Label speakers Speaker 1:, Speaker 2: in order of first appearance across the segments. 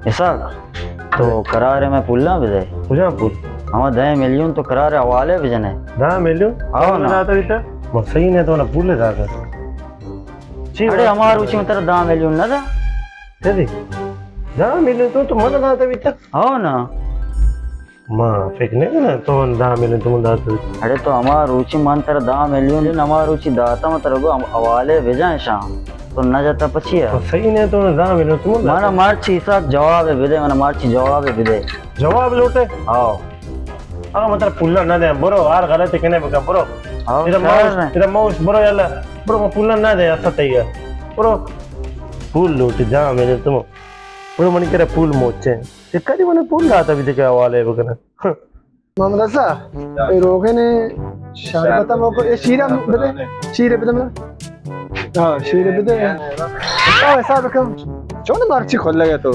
Speaker 1: ऐसा तो करारे में पुल्ला भी दे
Speaker 2: पुल्ला पुल
Speaker 1: हम 10 मिलियन तो करारे हवाले भी जने
Speaker 2: 10 मिलियन
Speaker 1: आओ ना
Speaker 2: आता इतना मत सही ने तो ना पुल जाता
Speaker 1: अरे हमार उची में तेरा 10 मिलियन ना था
Speaker 2: तेरी 10 मिलियन तो मन आता इतना
Speaker 1: आओ ना
Speaker 2: मां फेंकने ना तो 10 मिलियन तुम दाता
Speaker 1: अरे तो हमार उची मन तेरा 10 मिलियन हमार उची दाता में तेरे को हवाले भेजा शाम तो न जाता पछी है
Speaker 2: सही ने तो 10 मिलियन तुम
Speaker 1: माना मार्ची साथ जवाब है विदे माना मार्ची जवाब है विदे
Speaker 2: जवाब लौटे
Speaker 1: आओ
Speaker 2: हां मतलब पुल्ला ना दे बरो यार गलत कहने बका बरो इधर माउस बरो याला बरो पुल्ला ना दे ऐसा तय है बरो पुल लौटे जा मेरे तुम बरो मन करे पुल मोचे इकड़ी मन पुल लाता भी के हवाले बकना
Speaker 3: मोहम्मद सा ये रोगे ने शरबत मको ये शीरा बदे शीरे बदे हाँ शीरे बदे ऐसा रकम चोन मार्ची खोल लगा तो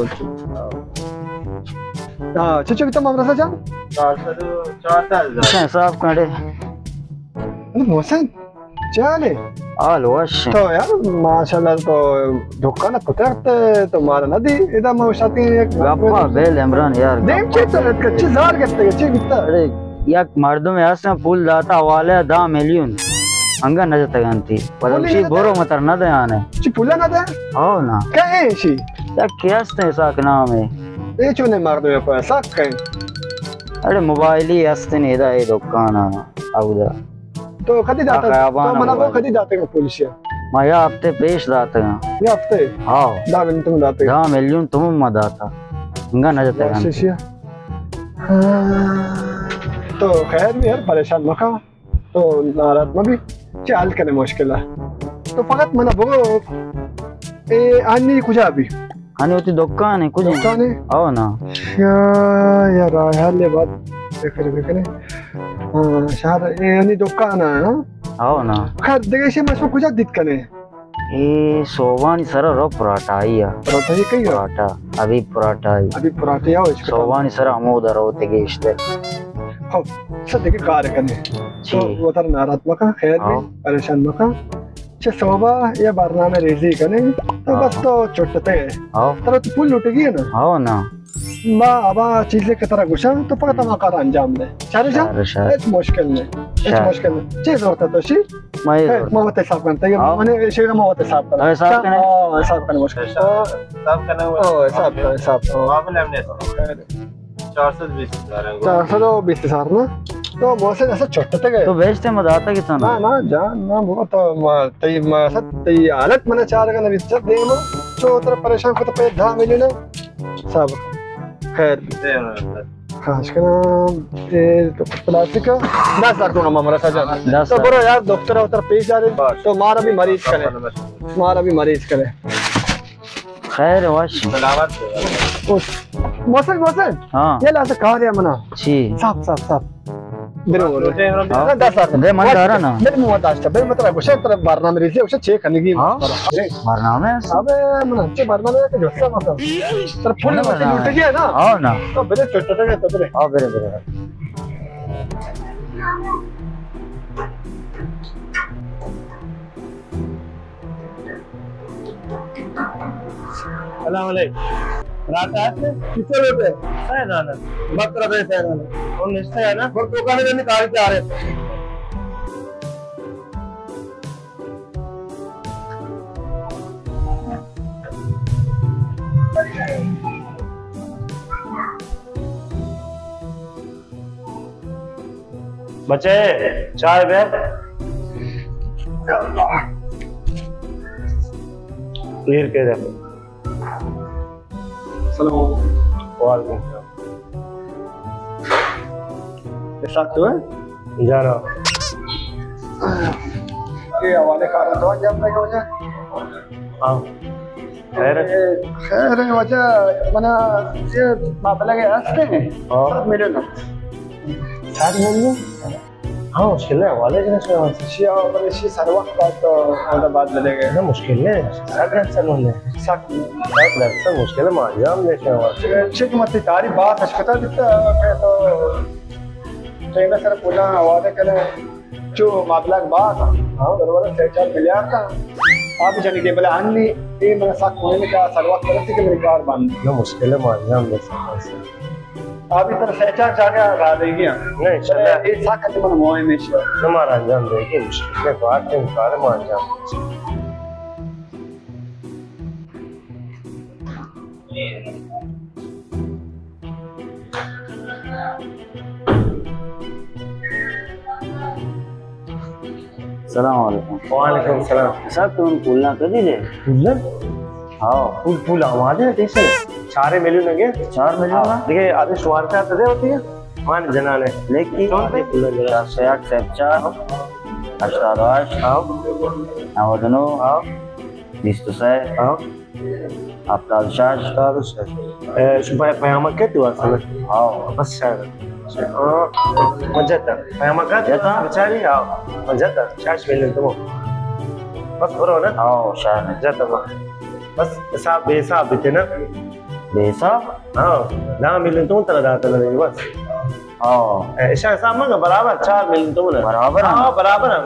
Speaker 3: हाँ चुच्चो कितना मोहम्मद सा जान
Speaker 1: 4,000 साहब काड़े
Speaker 3: मोहसिन चले
Speaker 1: आलोश
Speaker 3: तो यार माशाल्लाह तो दुकान पकड़ते तो मारा नदी इधर मौशाती एक
Speaker 1: गप्पा बेल इमरान यार
Speaker 3: देख चे तो कच्चे जार करते चे कितना
Speaker 1: अरे यार मर्दों में ऐसा पुल दाता हवाले 10 मिलियन अंगा न जाता गंती पदमशी बोरो मतर न दे आने
Speaker 3: ची पुला न दे
Speaker 1: आओ ना
Speaker 3: क्या है शी
Speaker 1: या कैसे साक नाम है
Speaker 3: ये चुने मार दो पे साक कहीं
Speaker 1: अरे मोबाइल ही हस्ते नहीं दा ये दुकान आना आउदा
Speaker 3: तो कदी दाता तो मना को कदी दाते का पुलिसिया
Speaker 1: मैं या हफ्ते पेश दाता
Speaker 3: ये हफ्ते
Speaker 1: आओ
Speaker 3: 10 मिलियन तुम दाते
Speaker 1: 10 मिलियन तुम मत दाता अंगा न जाता गंती
Speaker 3: तो खैर भी यार परेशान मका तो नाराज में भी चाल करने मुश्किल है तो फकत मना बो ए आनी कुछ अभी
Speaker 1: आनी होती दुकान है कुछ
Speaker 3: दुकान है
Speaker 1: आओ ना
Speaker 3: यार यार ले बात देखने शायद ये आनी दुकान है
Speaker 1: आओ ना
Speaker 3: खैर देखे से मसो कुछ दिक्कत कने
Speaker 1: ये सोवानी सरा रो पराठा आई है
Speaker 3: पराठा ये कहीं
Speaker 1: पराठा अभी पराठा आई
Speaker 3: अभी पराठे आओ इसका
Speaker 1: सोवानी सरा हम उधर होते गए इश्ते
Speaker 3: हाँ सब देखे कार्य करने तो वो तर नारात्मक खैर भी परेशान मका चे सोबा या बारना में रेजी करने तो बस तो चोटते हैं तरह तो पुल लुटेगी है ना
Speaker 1: आओ ना
Speaker 3: माँ अब चीजें की तरह घुसा तो पकड़ तमा कर अंजाम ले चारे जा इस मुश्किल में चीज होता तो शी मैं वो साफ करता है मैंने शेर में वो साफ करना साफ करना मुश्किल
Speaker 2: साफ करना
Speaker 3: ओ साफ
Speaker 2: आप लेने
Speaker 3: 420 ना तो मौसे ऐसा छोटते गए
Speaker 1: तो बेचते मत आता कितना
Speaker 3: ना जान ना वो तो तई तई हालत मने चार का नबी सब देमो जो तरह परेशान को तो पे 10 मिलियन सब खैर खास करना ये तो प्लास्टिक 10 लाख दूंगा मामला सजा तो बरो यार डॉक्टर उधर पेश जा रहे तो मारा भी मरीज करे
Speaker 1: खैर वाश
Speaker 3: मौसम
Speaker 1: हां
Speaker 3: ये ला से कहा दिया मना
Speaker 1: जी
Speaker 3: साफ मेरे बोल 10 लाख
Speaker 1: दे मन आ रहा ना
Speaker 3: मेरे मुंह दाश्ता मेरे मतलब कुछ तरह बारना में रिसे उसे चेक करने की
Speaker 1: मारना में
Speaker 3: अबे मन अच्छे बारना में के जोसा मतलब तर फुल में लूट गया ना
Speaker 1: आओ ना
Speaker 3: तो बेरे छोटा गया तो बेरे
Speaker 1: आओ बेरे
Speaker 2: अस्सलाम वालेकुम रात
Speaker 3: कितने लोटे
Speaker 2: है ना
Speaker 3: बकरा बेच है ना
Speaker 2: और निश्चय है ना
Speaker 3: और दुकान में निकाल के आ रहे
Speaker 2: बच्चे चाय बे क्लियर के दे वालेकुम
Speaker 3: ऐसा तो है
Speaker 2: जाना
Speaker 3: ये हवाले कार तो जब तक हो जाए
Speaker 2: हां खैर
Speaker 3: है वजह मना ये मामला के हंसते हैं सब मिले ना 60 मिलियन
Speaker 2: हाँ मुश्किल है वाले जने से
Speaker 3: शिया और इसी सर वक्त बात आधा बात मिलेगा
Speaker 2: ना मुश्किल है सागर चलने सागर मुश्किल है मारियाम ने क्या
Speaker 3: चिक मत तारी बात हशकता दिता के तो ट्रेन सर पुला आवाज करे जो मामला बात हां बरोबर 4 मिलियन का आप जानी के बोले अन्नी ये मेरा साथ कोने का सर वक्त करती के मेरी कार बंद
Speaker 2: ना मुश्किल है मारियाम ने से
Speaker 3: आप इधर सहचार जाके आ देगी
Speaker 2: नहीं चला
Speaker 3: ये साथ करते मन मोए में से
Speaker 2: हमारा अंजाम देगी मुश्किल है बात के कार में अंजाम
Speaker 1: सलाम वालेकुम।
Speaker 2: वालेकुम सलाम
Speaker 1: साहब तुम पुलना कर दीजिए।
Speaker 2: फुल्लन
Speaker 1: हाँ
Speaker 2: फुल फुल आवाज है कैसे 4 मिलियन लगे
Speaker 1: 4 मिलियन ना
Speaker 2: देखिए आधे शुमार का आते होती है मान जनाने
Speaker 1: लेकिन
Speaker 2: कौन पे फुल्लन जरा
Speaker 1: 4 4 अष्टादश
Speaker 2: आओ
Speaker 1: नवदनो
Speaker 2: आओ
Speaker 1: 26
Speaker 2: आओ
Speaker 1: अफ्ताल शाश
Speaker 2: तारुस है शुभ पयामा के तू असल
Speaker 1: हाँ
Speaker 2: बस शायद मजता पयामा का
Speaker 1: जता
Speaker 2: बेचारी आओ मजता 4 मिलियन तुम बस करो ना
Speaker 1: हाँ शाह
Speaker 2: जता बस हिसाब बेहिसाब बिते ना
Speaker 1: बेसाब
Speaker 2: हाँ 10 मिलियन तुम तरह दाता लगे बस
Speaker 1: हाँ
Speaker 2: ऐसा हिसाब ना बराबर 4 मिलियन तुम ना
Speaker 1: बराबर है
Speaker 2: हाँ बराबर है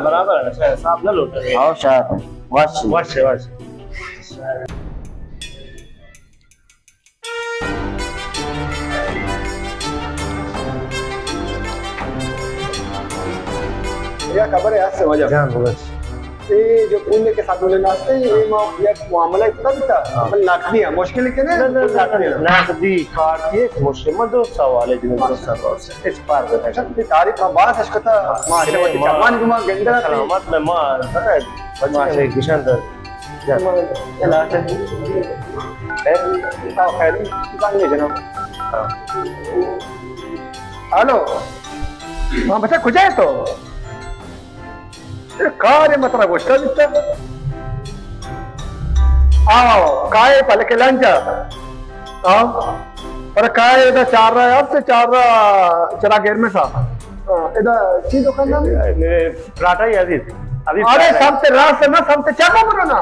Speaker 2: ऐसा हिसाब ना लौट
Speaker 1: हाँ शाह वाश
Speaker 2: वाश वाश
Speaker 3: या खबर है आज से वजह
Speaker 2: जान बस
Speaker 3: ये जो पुण्य के साथ वाले नाश्ते ये ये मामला इतना भी था मतलब नाकदी है मुश्किल के ने
Speaker 2: नाकदी कार्ड ये मुश्किल मत दो सवाल है जिन्हें दो सवाल से इस पार का
Speaker 3: अच्छा ये तारीफ बात हशकता मां से वती चमान गुमा गंदा
Speaker 2: सलामत में मां पता है बच्चे ने किशन दर
Speaker 3: चला है खैर जान ले जनाब हेलो हां बच्चा खुजा है तो कार्य मतलब गोष्ट आओ काय पलके लंजा आओ पर काय इधर 4 रहा यार से 4 चला गेर में सा इधर चीज दुकान ना
Speaker 2: मेरे पराठा ही अभी
Speaker 3: अरे सब ते रात से ना सब ते चाका मरो ना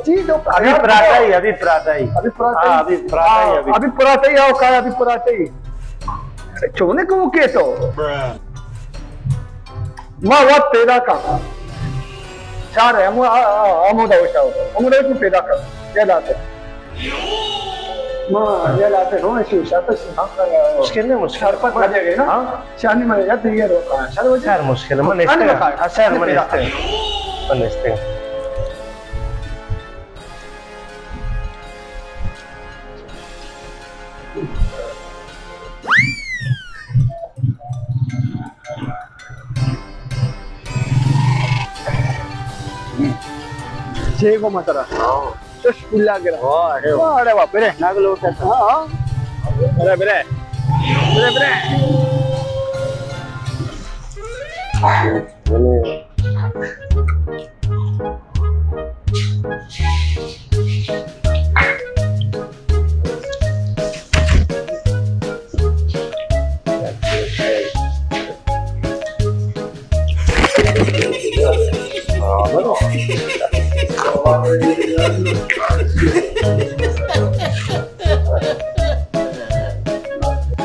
Speaker 3: चीज
Speaker 2: अभी पराठा ही अभी पराठा ही
Speaker 3: अभी पराठा ही आओ काय अभी पराठा ही चोने को के तो मां वो पैदा का 4 है अमुदा उठाओ अमुदा को पैदा कर ये लाते मां ये लाते हो ऐसी शायद
Speaker 2: मुश्किल है मुश्किल
Speaker 3: पर आ जाएगा ना हां शानी में या तो ये रोका शायद वो
Speaker 2: यार मुश्किल है मन इसते
Speaker 3: जेगो मतरा तो स्कूल आ गया अरे बाप रे नाग लोट हां अरे बरे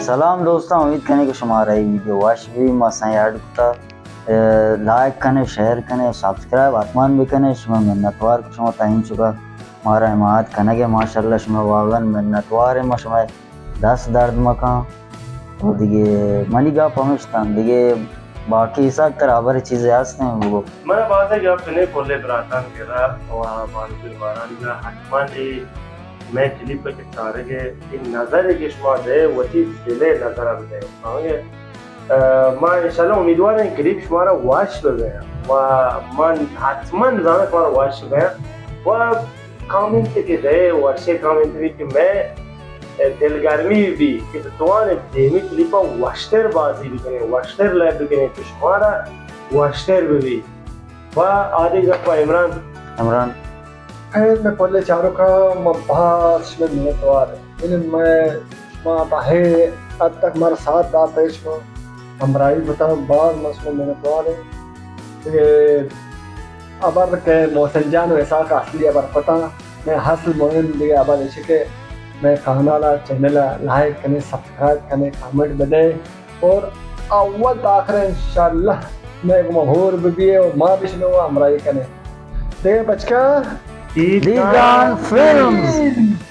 Speaker 1: सलाम दोस्तों उम्मीद करने को शुमार है वीडियो वाश भी मसा याद लाइक कने शेयर कने सब्सक्राइब आत्मान भी कने शुमा मिन्नतवार को शुमा ताइन चुका हमारा हिमायत कने के माशाल्लाह शुमा वागन मिन्नतवार है शुमा 10 दर्द मका तो दिगे मनीगा पहुंचता दिगे बाकी सब तरह चीजें आसते हैं वो
Speaker 2: मैं बात है जब तूने बोले बरातान के रहा वहाँ मालूम बारान का हटमान जी मैं क्लिप पे कितारे के इन नजर के शुमार है वो चीज दिले नजर आ गए समझे मैं इंशाल्लाह उम्मीदवार है क्लिप शुमारा वाश हो गया व मन हटमान जाने पर वाश हो गया वो कमेंट के दे वर्षे कमेंट भी कि मैं दिलगर्मी भी कि तुआन देमी क्लिपा वाश्टर बाजी भी करें वाश्टर लैब भी करें तो शुमारा वाश्टर भी व आदि गप्पा इमरान
Speaker 3: खैर मैं पहले चारों का मबास में मिन्नतवार है इन मैं माता है अब तक हमारा साथ दाता है इसको हमराई बता बार मसलो मेरे द्वारे ये अबर के मोहसिन जान वैसा का असली अबर पता मैं हासिल मोहन दिए अबर इसे के मैं खाना चैनल लाइक करें सब्सक्राइब करें कमेंट बदे और अव्वल आखिर इंशाल्लाह मैं एक मशहूर भी और माँ भी सुनो हमराई करें देख बचका
Speaker 1: दीदान फिल्म्स।